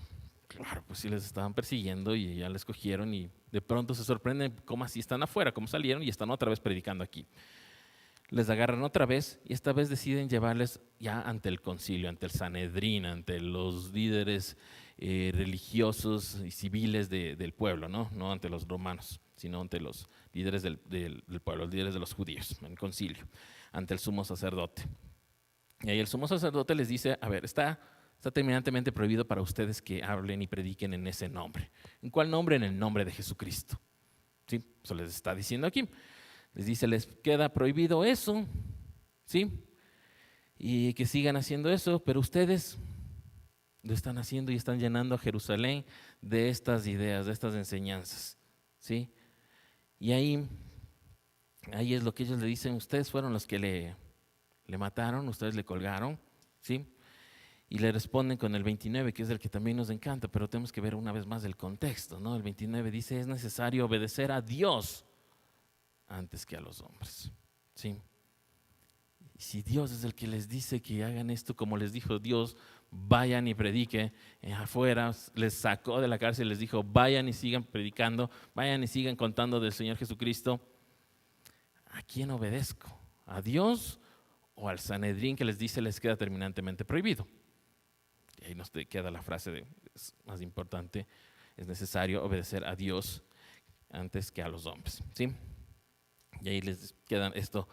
Claro, pues sí les estaban persiguiendo y ya les cogieron y de pronto se sorprenden cómo así están afuera, cómo salieron y están otra vez predicando aquí. Les agarran otra vez y esta vez deciden llevarles ya ante el concilio, ante el Sanedrín, ante los líderes religiosos y civiles del pueblo, no ante los romanos, sino ante los líderes del pueblo, los líderes de los judíos, en el concilio, ante el sumo sacerdote. Y ahí el sumo sacerdote les dice: a ver, está terminantemente prohibido para ustedes que hablen y prediquen en ese nombre. ¿En cuál nombre? En el nombre de Jesucristo. ¿Sí? Eso les está diciendo aquí. Les dice, les queda prohibido eso, ¿sí? Y que sigan haciendo eso, pero ustedes lo están haciendo y están llenando a Jerusalén de estas ideas, de estas enseñanzas, ¿sí? Y ahí es lo que ellos le dicen: ustedes fueron los que le mataron, ustedes le colgaron, ¿sí? Y le responden con el 29, que es el que también nos encanta, pero tenemos que ver una vez más el contexto, ¿no? El 29 dice: es necesario obedecer a Dios antes que a los hombres, ¿sí? Y si Dios es el que les dice que hagan esto, como les dijo Dios, vayan y prediquen afuera, les sacó de la cárcel y les dijo: vayan y sigan predicando, vayan y sigan contando del Señor Jesucristo. ¿A quién obedezco? ¿A Dios o al Sanedrín que les dice les queda terminantemente prohibido? Y ahí nos queda la frase más importante: es necesario obedecer a Dios antes que a los hombres, ¿sí? Y ahí les queda esto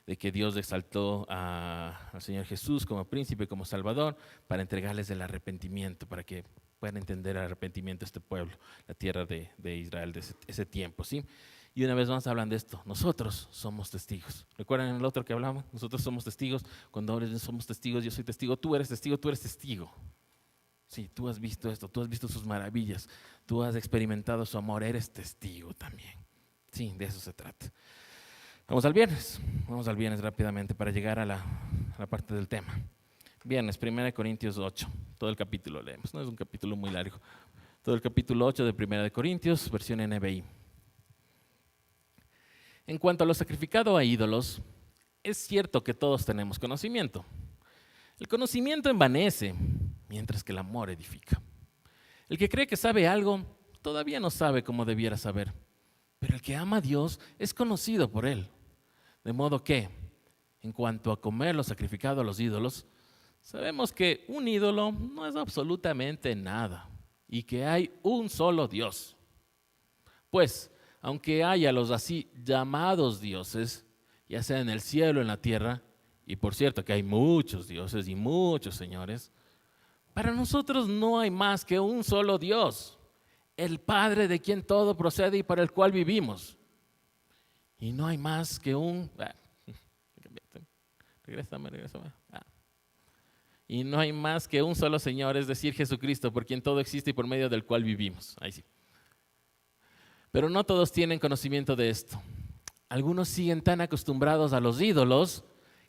de que Dios exaltó al Señor Jesús como príncipe, como salvador, para entregarles el arrepentimiento, para que puedan entender el arrepentimiento de este pueblo, la tierra de Israel de ese tiempo, ¿sí? Y una vez más hablan de esto: nosotros somos testigos. ¿Recuerdan en el otro que hablamos? Nosotros somos testigos. Cuando somos testigos, yo soy testigo, tú eres testigo, tú eres testigo. Sí, tú has visto esto, tú has visto sus maravillas, tú has experimentado su amor, eres testigo también. Sí, de eso se trata. Vamos al viernes rápidamente para llegar a la parte del tema. Viernes, 1 Corintios 8, todo el capítulo leemos, no es un capítulo muy largo. Todo el capítulo 8 de 1 Corintios, versión NBI. En cuanto a lo sacrificado a ídolos, es cierto que todos tenemos conocimiento. El conocimiento envanece, mientras que el amor edifica. El que cree que sabe algo, todavía no sabe como debiera saber, pero el que ama a Dios es conocido por Él. De modo que, en cuanto a comer lo sacrificado a los ídolos, sabemos que un ídolo no es absolutamente nada y que hay un solo Dios. Pues, aunque haya los así llamados dioses, ya sea en el cielo o en la tierra, y por cierto que hay muchos dioses y muchos señores, para nosotros no hay más que un solo Dios, el Padre de quien todo procede y para el cual vivimos. Y no hay más que un... Regrésame. Y no hay más que un solo Señor, es decir, Jesucristo, por quien todo existe y por medio del cual vivimos. Ahí sí. Pero no todos tienen conocimiento de esto. Algunos siguen tan acostumbrados a los ídolos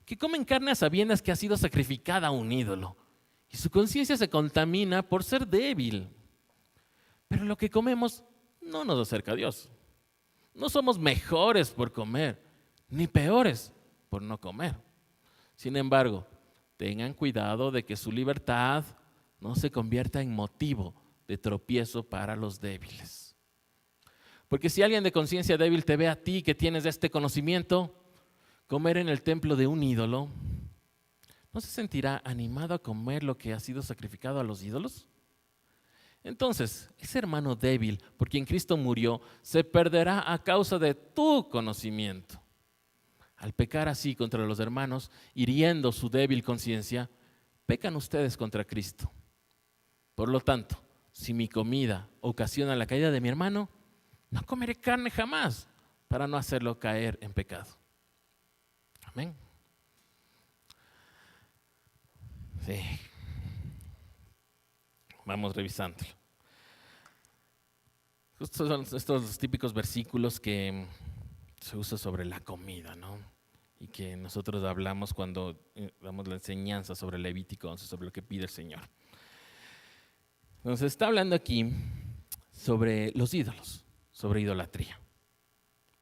que comen carne a sabiendas que ha sido sacrificada a un ídolo. Y su conciencia se contamina por ser débil. Pero lo que comemos no nos acerca a Dios. No somos mejores por comer, ni peores por no comer. Sin embargo, tengan cuidado de que su libertad no se convierta en motivo de tropiezo para los débiles. Porque si alguien de conciencia débil te ve a ti que tienes este conocimiento, comer en el templo de un ídolo, ¿no se sentirá animado a comer lo que ha sido sacrificado a los ídolos? Entonces, ese hermano débil por quien Cristo murió se perderá a causa de tu conocimiento. Al pecar así contra los hermanos, hiriendo su débil conciencia, pecan ustedes contra Cristo. Por lo tanto, si mi comida ocasiona la caída de mi hermano, no comeré carne jamás para no hacerlo caer en pecado. Amén. Sí. Vamos revisándolo. Estos son estos típicos versículos que se usa sobre la comida, ¿no? Y que nosotros hablamos cuando damos la enseñanza sobre Levítico 11, sobre lo que pide el Señor. Entonces está hablando aquí sobre los ídolos, sobre idolatría.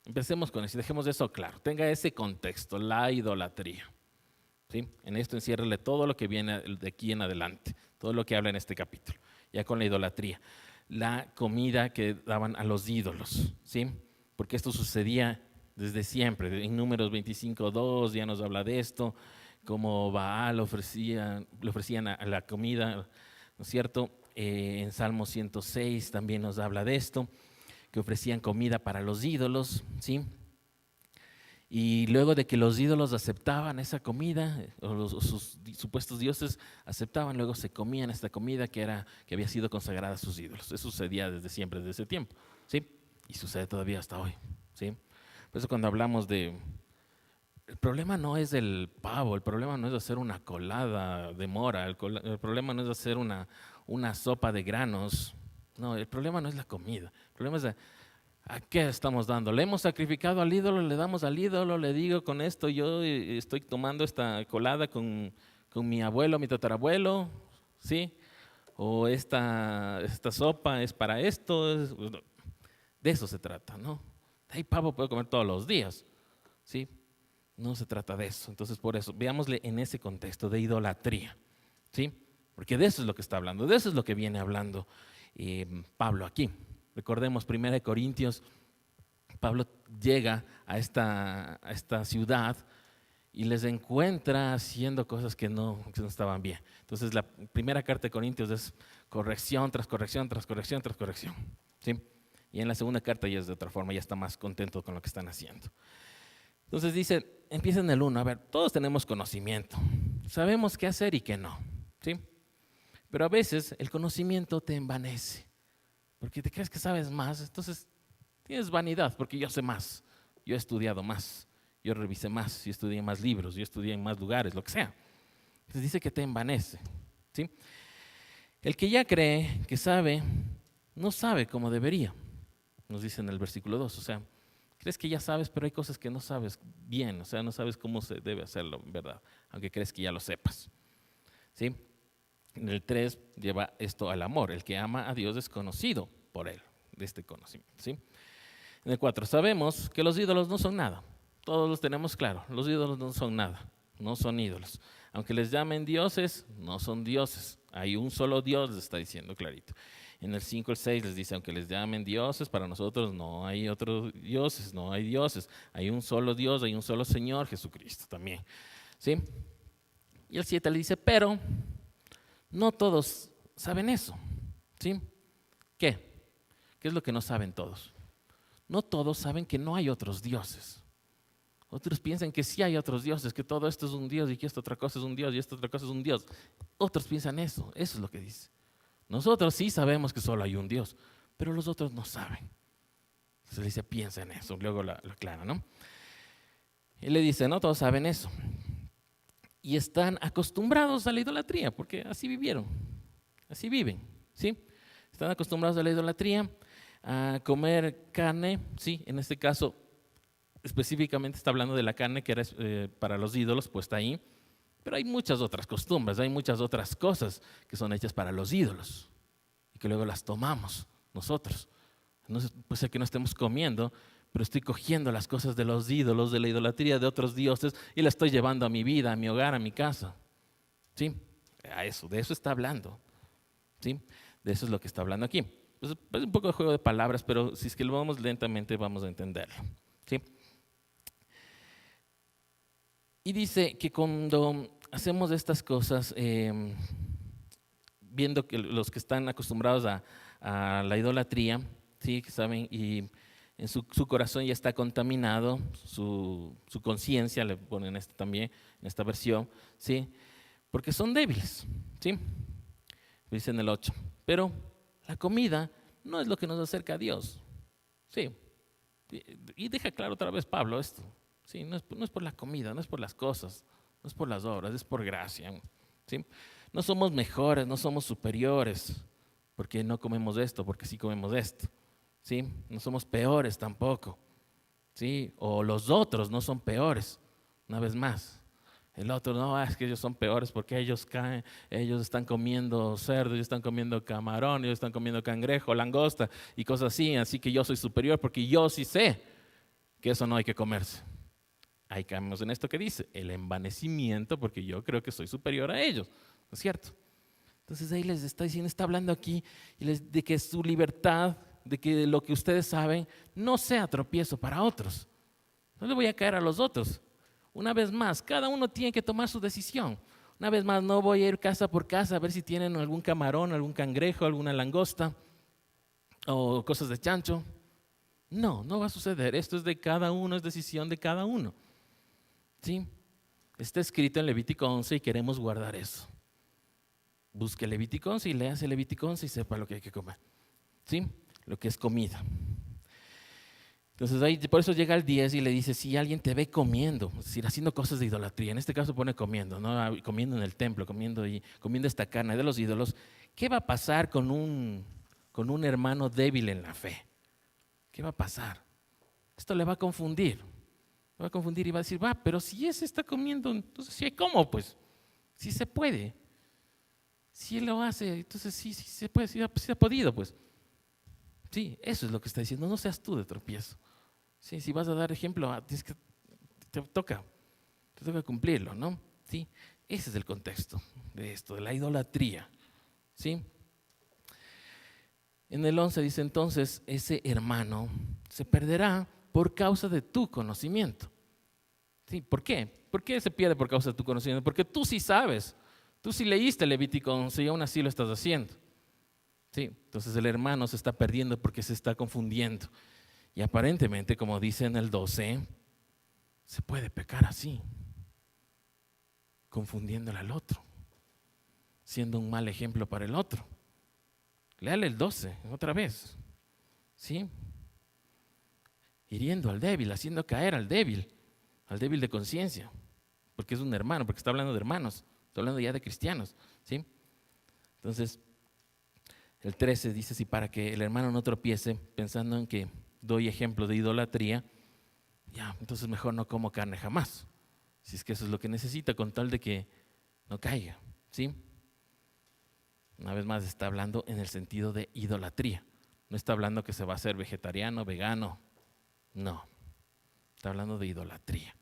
Empecemos con eso y dejemos eso claro. Tenga ese contexto, la idolatría. ¿Sí? En esto enciérrele todo lo que viene de aquí en adelante, todo lo que habla en este capítulo, ya con la idolatría. La comida que daban a los ídolos, ¿sí? Porque esto sucedía desde siempre. En Números 25:2 ya nos habla de esto, como Baal le ofrecían a la comida, ¿no es cierto? En Salmo 106 también nos habla de esto, que ofrecían comida para los ídolos, ¿sí? Y luego de que los ídolos aceptaban esa comida, o sus supuestos dioses aceptaban, luego se comían esta comida que había sido consagrada a sus ídolos. Eso sucedía desde siempre, desde ese tiempo, ¿sí? Y sucede todavía hasta hoy, ¿sí? Por eso cuando hablamos el problema no es el pavo, el problema no es hacer una colada de mora, el problema no es hacer una sopa de granos, no, el problema no es la comida, el problema es ¿a qué estamos dando? ¿Le hemos sacrificado al ídolo? ¿Le damos al ídolo? Le digo con esto, yo estoy tomando esta colada con mi abuelo, mi tatarabuelo, ¿sí? O esta sopa es para esto. De eso se trata, ¿no? Hay pavo, puedo comer todos los días, ¿sí? No se trata de eso. Entonces, por eso, veámosle en ese contexto de idolatría, ¿sí? Porque de eso es lo que está hablando, de eso es lo que viene hablando Pablo aquí. Recordemos 1 Corintios, Pablo llega a esta ciudad y les encuentra haciendo cosas que no estaban bien. Entonces la primera carta de Corintios es corrección tras corrección, tras corrección, tras corrección, ¿sí? Y en la segunda carta ya es de otra forma, ya está más contento con lo que están haciendo. Entonces dice, empieza en el 1, a ver, todos tenemos conocimiento, sabemos qué hacer y qué no, ¿sí? Pero a veces el conocimiento te envanece. Porque te crees que sabes más, entonces tienes vanidad, porque yo sé más, yo he estudiado más, yo revisé más, yo estudié más libros, yo estudié en más lugares, lo que sea. Entonces dice que te envanece, ¿sí? El que ya cree que sabe, no sabe como debería, nos dice en el versículo 2, o sea, crees que ya sabes, pero hay cosas que no sabes bien, o sea, no sabes cómo se debe hacerlo, ¿verdad? Aunque crees que ya lo sepas, ¿sí? En el 3 lleva esto al amor. El que ama a Dios es conocido por él, de este conocimiento, ¿sí? En el 4, sabemos que los ídolos no son nada. Todos los tenemos claro. Los ídolos no son nada, no son ídolos. Aunque les llamen dioses, no son dioses. Hay un solo Dios, les está diciendo clarito. En el 5, el 6 les dice, aunque les llamen dioses, para nosotros no hay otros dioses, no hay dioses. Hay un solo Dios, hay un solo Señor, Jesucristo también. ¿Sí? Y el 7 le dice, pero no todos saben eso. ¿Sí? ¿Qué? ¿Qué es lo que no saben todos? No todos saben que no hay otros dioses. Otros piensan que sí hay otros dioses, que todo esto es un Dios y que esta otra cosa es un Dios y esta otra cosa es un Dios. Otros piensan eso es lo que dice. Nosotros sí sabemos que solo hay un Dios, pero los otros no saben. Se le dice, piensa en eso, luego lo aclara, ¿no? Y le dice, no todos saben eso. Y están acostumbrados a la idolatría, porque así vivieron, así viven, ¿sí? Están acostumbrados a la idolatría, a comer carne, ¿sí? En este caso, específicamente está hablando de la carne que era para los ídolos, puesta ahí. Pero hay muchas otras costumbres, hay muchas otras cosas que son hechas para los ídolos y que luego las tomamos nosotros. No puede ser que no estemos comiendo, pero estoy cogiendo las cosas de los ídolos, de la idolatría de otros dioses y las estoy llevando a mi vida, a mi hogar, a mi casa. ¿Sí? De eso está hablando. ¿Sí? De eso es lo que está hablando aquí. Pues es un poco de juego de palabras, pero si es que lo vamos lentamente vamos a entenderlo. ¿Sí? Y dice que cuando hacemos estas cosas, viendo que los que están acostumbrados a la idolatría, ¿sí? Que saben, y en su corazón ya está contaminado, su conciencia, le ponen esto también, en esta versión, ¿sí? Porque son débiles, ¿sí? Dice en el 8, pero la comida no es lo que nos acerca a Dios, ¿sí? Y deja claro otra vez Pablo esto. Sí, no es por la comida, no es por las cosas, no es por las obras, es por gracia. ¿Sí? No somos mejores, no somos superiores, porque no comemos esto, porque sí comemos esto. ¿Sí? No somos peores tampoco. ¿Sí? O los otros no son peores, una vez más. El otro, no, es que ellos son peores porque ellos caen, ellos están comiendo cerdo, ellos están comiendo camarón, ellos están comiendo cangrejo, langosta y cosas así que yo soy superior porque yo sí sé que eso no hay que comerse. Ahí caemos en esto que dice, el envanecimiento, porque yo creo que soy superior a ellos, ¿no es cierto? Entonces ahí les está diciendo, está hablando aquí de que su libertad, de que lo que ustedes saben no sea tropiezo para otros. No le voy a caer a los otros. Una vez más, cada uno tiene que tomar su decisión. Una vez más, no voy a ir casa por casa a ver si tienen algún camarón, algún cangrejo, alguna langosta o cosas de chancho. No, no va a suceder. Esto es de cada uno, es decisión de cada uno. ¿Sí? Está escrito en Levítico 11 y queremos guardar eso. Busque Levítico 11 y léase Levítico 11 y sepa lo que hay que comer. ¿Sí? Lo que es comida. Entonces ahí, por eso llega el 10 y le dice, si alguien te ve comiendo, es decir, haciendo cosas de idolatría, en este caso pone comiendo, ¿no? Comiendo en el templo, comiendo esta carne de los ídolos, ¿qué va a pasar con un hermano débil en la fe? ¿Qué va a pasar? Esto le va a confundir. Va a confundir y va a decir, pero si ese está comiendo, entonces sí, ¿cómo? Pues, sí se puede. Si él lo hace, entonces sí se puede, sí ha podido, pues. Sí, eso es lo que está diciendo, no seas tú de tropiezo. Sí, si vas a dar ejemplo, te toca cumplirlo, ¿no? Sí, ese es el contexto de esto, de la idolatría. ¿Sí? En el 11 dice, entonces, ese hermano se perderá por causa de tu conocimiento. ¿Sí? ¿Por qué? ¿Por qué se pierde por causa de tu conocimiento? Porque tú sí sabes, tú sí leíste Levítico 11 y aún así lo estás haciendo. ¿Sí? Entonces el hermano se está perdiendo porque se está confundiendo. Y aparentemente, como dice en el 12, se puede pecar así, confundiéndole al otro, siendo un mal ejemplo para el otro. Léale el 12 otra vez. ¿Sí? Hiriendo al débil, haciendo caer al débil de conciencia, porque es un hermano, porque está hablando de hermanos, está hablando ya de cristianos, ¿sí? Entonces, el 13 dice, si para que el hermano no tropiece, pensando en que doy ejemplo de idolatría, ya, entonces mejor no como carne jamás, si es que eso es lo que necesita, con tal de que no caiga, ¿sí? Una vez más está hablando en el sentido de idolatría, no está hablando que se va a hacer vegetariano, vegano, no. Está hablando de idolatría,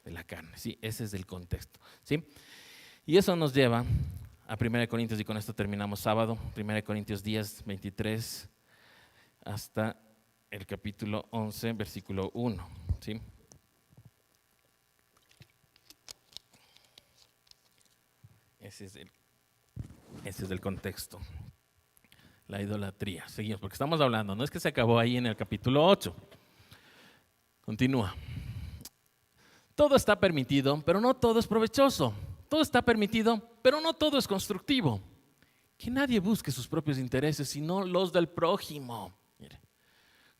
de la carne, ¿sí? Ese es el contexto, ¿sí? Y eso nos lleva a 1 Corintios y con esto terminamos sábado. 1 Corintios 10, 23 hasta el capítulo 11, versículo 1. ¿Sí? Ese es el contexto. La idolatría. Seguimos, porque estamos hablando, no es que se acabó ahí en el capítulo 8. Continúa. Todo está permitido, pero no todo es provechoso. Todo está permitido, pero no todo es constructivo. Que nadie busque sus propios intereses, sino los del prójimo. Mire,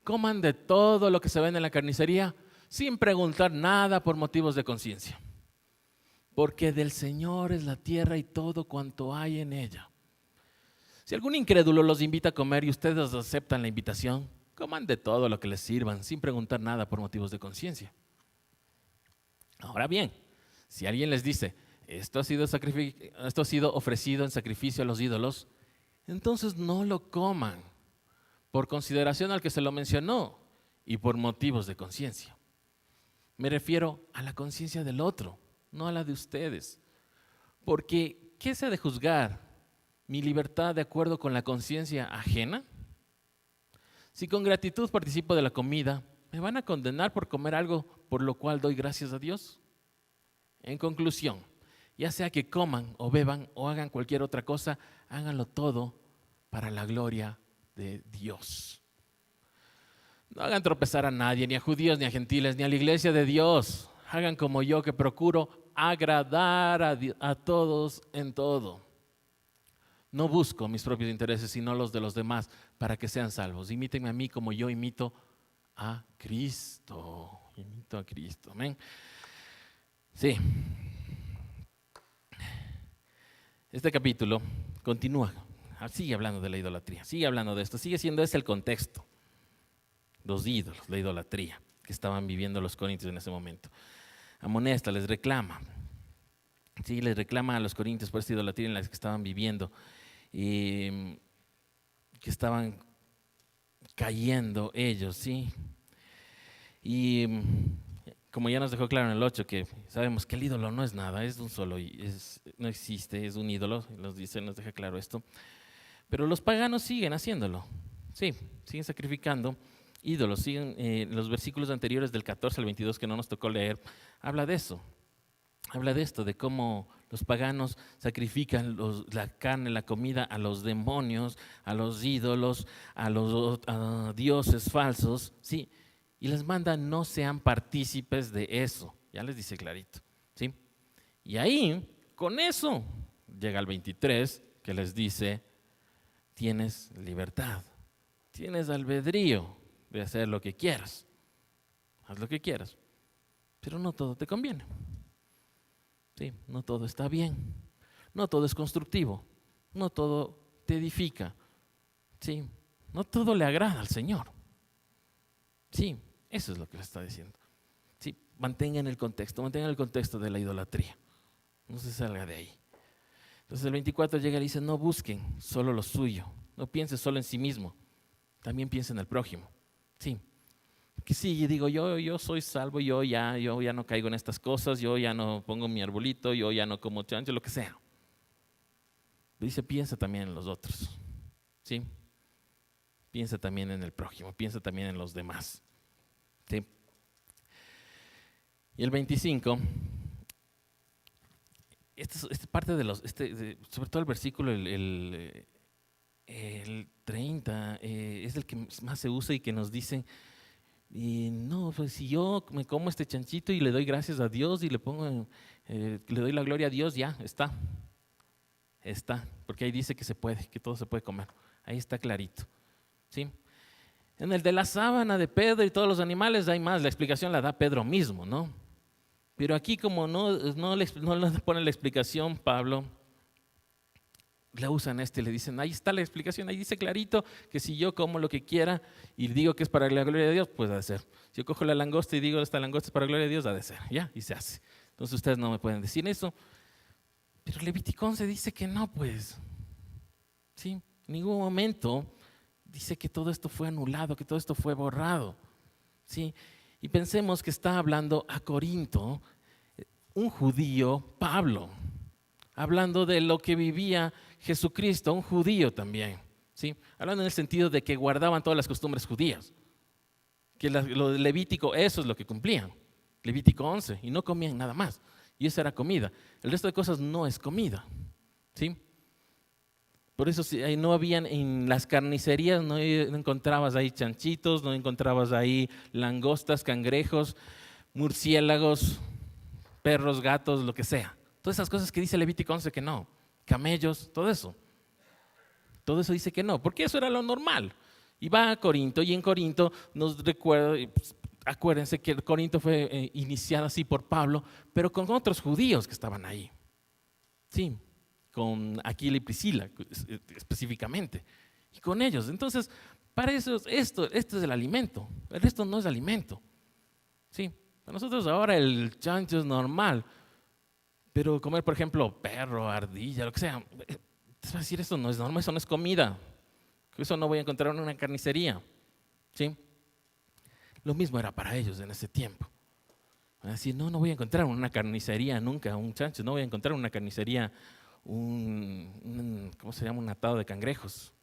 coman de todo lo que se vende en la carnicería, sin preguntar nada por motivos de conciencia. Porque del Señor es la tierra y todo cuanto hay en ella. Si algún incrédulo los invita a comer y ustedes aceptan la invitación, coman de todo lo que les sirvan, sin preguntar nada por motivos de conciencia. Ahora bien, si alguien les dice, esto ha sido ofrecido en sacrificio a los ídolos, entonces no lo coman, por consideración al que se lo mencionó y por motivos de conciencia. Me refiero a la conciencia del otro, no a la de ustedes. Porque, ¿qué se ha de juzgar? ¿Mi libertad de acuerdo con la conciencia ajena? Si con gratitud participo de la comida, ¿me van a condenar por comer algo por lo cual doy gracias a Dios? En conclusión, ya sea que coman o beban o hagan cualquier otra cosa, háganlo todo para la gloria de Dios. No hagan tropezar a nadie, ni a judíos, ni a gentiles, ni a la iglesia de Dios. Hagan como yo, que procuro agradar a todos en todo. No busco mis propios intereses, sino los de los demás, para que sean salvos. Imítenme a mí como yo imito a Cristo. Imito a Cristo. Amén. Sí. Este capítulo continúa. Sigue hablando de la idolatría. Sigue hablando de esto. Sigue siendo ese el contexto. Los ídolos, la idolatría que estaban viviendo los corintios en ese momento. Amonesta, les reclama. Sí, les reclama a los corintios por esta idolatría en la que estaban viviendo. Que estaban cayendo ellos, ¿sí? Y como ya nos dejó claro en el 8, que sabemos que el ídolo no es nada, es un solo, no existe, es un ídolo, nos deja claro esto. Pero los paganos siguen haciéndolo, sí, siguen sacrificando ídolos, siguen, los versículos anteriores del 14 al 22 que no nos tocó leer, habla de eso. Habla de esto, de cómo los paganos sacrifican la carne, la comida a los demonios, a los ídolos, a dioses falsos, ¿sí? Y les manda no sean partícipes de eso. Ya les dice clarito, ¿sí? Y ahí, con eso, llega al 23, que les dice, tienes libertad, tienes albedrío de hacer lo que quieras. Haz lo que quieras, pero no todo te conviene. Sí, no todo está bien, no todo es constructivo, no todo te edifica, sí, no todo le agrada al Señor. Sí, eso es lo que le está diciendo. Sí, mantengan el contexto de la idolatría, no se salga de ahí. Entonces el 24 llega y dice, no busquen solo lo suyo, no piensen solo en sí mismo, también piensen en el prójimo. Sí. Que sí, digo, yo soy salvo, yo ya no caigo en estas cosas, yo ya no pongo mi arbolito, yo ya no como chancho, lo que sea. Dice, piensa también en los otros, ¿sí? Piensa también en el prójimo, piensa también en los demás, ¿sí? Y el 25, esta es parte de sobre todo el versículo, el 30, es el que más se usa y que nos dicen, y no, pues si yo me como este chanchito y le doy gracias a Dios y le doy la gloria a Dios, ya está, porque ahí dice que se puede, que todo se puede comer, ahí está clarito, ¿sí? En el de la sábana de Pedro y todos los animales hay más, la explicación la da Pedro mismo, ¿no? Pero aquí como no le pone la explicación Pablo, la usan y le dicen, ahí está la explicación, ahí dice clarito que si yo como lo que quiera y digo que es para la gloria de Dios, pues ha de ser. Si yo cojo la langosta y digo esta langosta es para la gloria de Dios, ha de ser, ya, y se hace. Entonces ustedes no me pueden decir eso. Pero Levítico 11 dice que no, pues. ¿Sí? En ningún momento dice que todo esto fue anulado, que todo esto fue borrado. ¿Sí? Y pensemos que está hablando a Corinto, un judío, Pablo. hablando de lo que vivía Jesucristo, un judío también, ¿sí? Hablando en el sentido de que guardaban todas las costumbres judías, que lo de Levítico, eso es lo que cumplían, Levítico 11, y no comían nada más, y esa era comida. El resto de cosas no es comida, ¿sí? Por eso no habían en las carnicerías, no encontrabas ahí chanchitos, no encontrabas ahí langostas, cangrejos, murciélagos, perros, gatos, lo que sea. Todas esas cosas que dice Levítico 11 que no, camellos, todo eso. Todo eso dice que no, porque eso era lo normal. Y va a Corinto, y en Corinto nos recuerda, acuérdense que Corinto fue iniciado así por Pablo, pero con otros judíos que estaban ahí. Sí, con Aquila y Priscila específicamente, y con ellos. Entonces, para eso esto es el alimento, el resto no es alimento. Sí, para nosotros ahora el chancho es normal, pero comer, por ejemplo, perro, ardilla, lo que sea, te va a decir, eso no es normal, eso no es comida, eso no voy a encontrar en una carnicería. ¿Sí? Lo mismo era para ellos en ese tiempo. Van a decir, no voy a encontrar en una carnicería nunca un chancho, no voy a encontrar en una carnicería ¿cómo se llama? Un atado de cangrejos,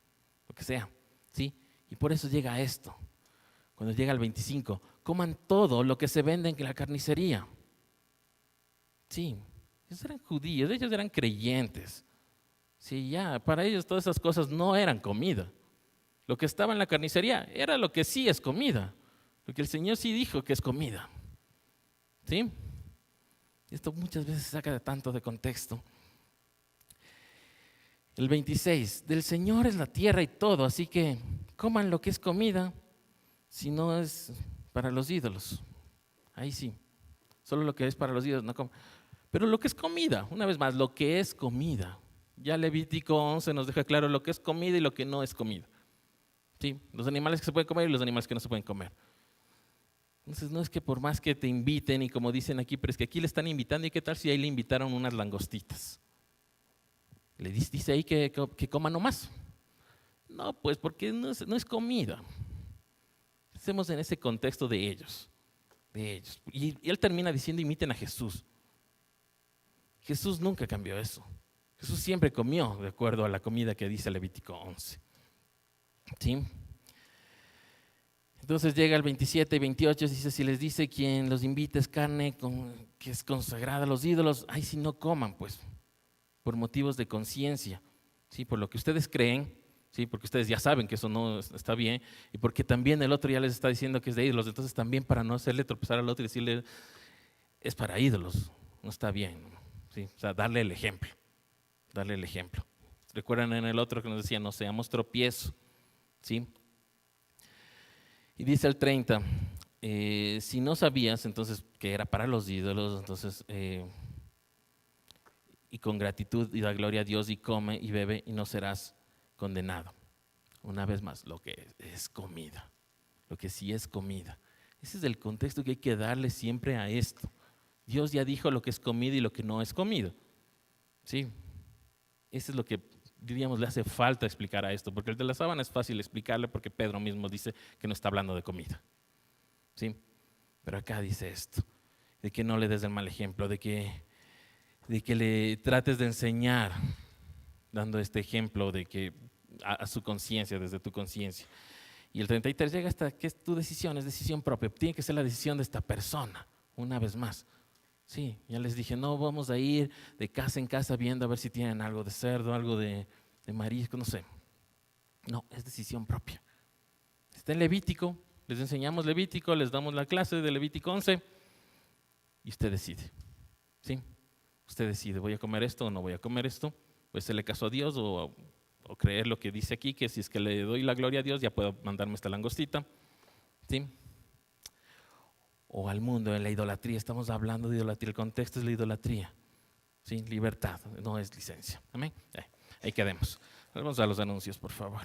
lo que sea. ¿Sí? Y por eso llega a esto. Cuando llega al 25, coman todo lo que se vende en la carnicería. Sí, ellos eran judíos, ellos eran creyentes. Sí, ya, para ellos todas esas cosas no eran comida. Lo que estaba en la carnicería era lo que sí es comida, lo que el Señor sí dijo que es comida. ¿Sí? Esto muchas veces se saca de tanto de contexto. El 26, del Señor es la tierra y todo, así que coman lo que es comida, si no es para los ídolos. Ahí sí, solo lo que es para los ídolos no coman. Pero lo que es comida, una vez más, lo que es comida. Ya Levítico 11 nos deja claro lo que es comida y lo que no es comida. ¿Sí? Los animales que se pueden comer y los animales que no se pueden comer. Entonces no es que por más que te inviten y como dicen aquí, pero es que aquí le están invitando y qué tal si ahí le invitaron unas langostitas. Le dice ahí que coma nomás. No, pues porque no es comida. Estemos en ese contexto de ellos. Y él termina diciendo, imiten a Jesús. Jesús nunca cambió eso. Jesús siempre comió de acuerdo a la comida que dice Levítico 11. ¿Sí? Entonces llega el 27 y 28, dice, si les dice quien los invita es carne que es consagrada a los ídolos, ay, si no coman, pues, por motivos de conciencia, ¿sí? Por lo que ustedes creen, ¿sí? Porque ustedes ya saben que eso no está bien, y porque también el otro ya les está diciendo que es de ídolos, entonces también para no hacerle tropezar al otro y decirle, es para ídolos, no está bien, ¿sí? O sea, darle el ejemplo. Recuerdan en el otro que nos decía, no seamos tropiezo, ¿sí? Y dice el 30, si no sabías entonces que era para los ídolos, entonces, y con gratitud y da gloria a Dios y come y bebe y no serás condenado. Una vez más, lo que es comida, lo que sí es comida. Ese es el contexto que hay que darle siempre a esto. Dios ya dijo lo que es comida y lo que no es comida. ¿Sí? Eso es lo que, diríamos, le hace falta explicar a esto, porque el de la sábana es fácil explicarle porque Pedro mismo dice que no está hablando de comida. ¿Sí? Pero acá dice esto, de que no le des el mal ejemplo, de que le trates de enseñar, dando este ejemplo de que a su conciencia, desde tu conciencia. Y el 33 llega hasta que es tu decisión, es decisión propia, tiene que ser la decisión de esta persona, una vez más. Sí, ya les dije, no vamos a ir de casa en casa viendo a ver si tienen algo de cerdo, algo de marisco, no sé. No, es decisión propia. Está en Levítico, les enseñamos Levítico, les damos la clase de Levítico 11 y usted decide. ¿Sí? Usted decide, ¿voy a comer esto o no voy a comer esto? ¿Voy a hacerle caso a Dios o creer lo que dice aquí, que si es que le doy la gloria a Dios ya puedo mandarme esta langostita? ¿Sí? O al mundo en la idolatría, estamos hablando de idolatría, el contexto es la idolatría. ¿Sí? Libertad, no es licencia. Amén. Ahí quedemos. Vamos a los anuncios, por favor.